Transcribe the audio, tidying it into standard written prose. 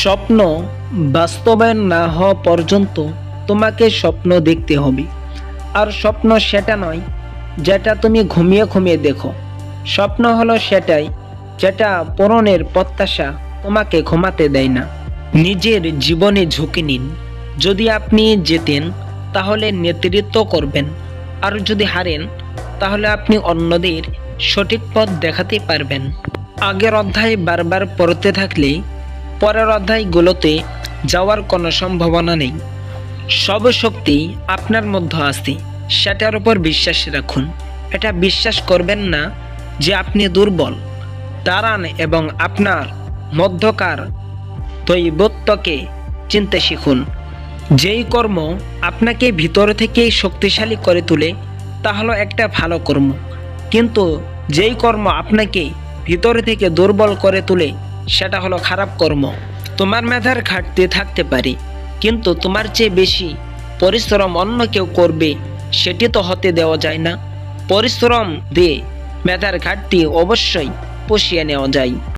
স্বপ্ন বাস্তবায়ন না হওয়া পর্যন্ত তোমাকে স্বপ্ন দেখতে হবে। আর স্বপ্ন সেটা নয় যেটা তুমি ঘুমিয়ে ঘুমিয়ে দেখো। স্বপ্ন হলো সেটাই যেটা পূরণের প্রত্যাশা তোমাকে ঘুমাতে দেয় না। নিজের জীবনে ঝুঁকি নিন। যদি আপনি জেতেন তাহলে নেতৃত্ব করবেন, আর যদি হারেন তাহলে আপনি অন্যদের সঠিক পথ দেখাতে পারবেন। আগের অধ্যায় বারবার পড়তে থাকলে পরের অধ্যায়গুলোতে যাওয়ার কোনো সম্ভাবনা নেই। সব শক্তি আপনার মধ্যে আছে, সেটার উপর বিশ্বাস রাখুন। এটা বিশ্বাস করবেন না যে আপনি দুর্বল। দাঁড়ান এবং আপনার মধ্যকার দৈবত্বকে চিনতে শিখুন। যেই কর্ম আপনাকে ভিতর থেকেই শক্তিশালী করে তোলে তা হলো একটা ভালো কর্ম, কিন্তু যেই কর্ম আপনাকে ভিতর থেকে দুর্বল করে তোলে সেটা হলো খারাপ কর্ম। তোমার মেধার ঘাটতি থাকতে পারে, কিন্তু তোমার চেয়ে বেশি পরিশ্রম অন্য কেউ করবে সেটি তো হতে দেওয়া যায় না। পরিশ্রম দিয়ে মেধার ঘাটতি অবশ্যই পুষিয়ে নেওয়া যায়।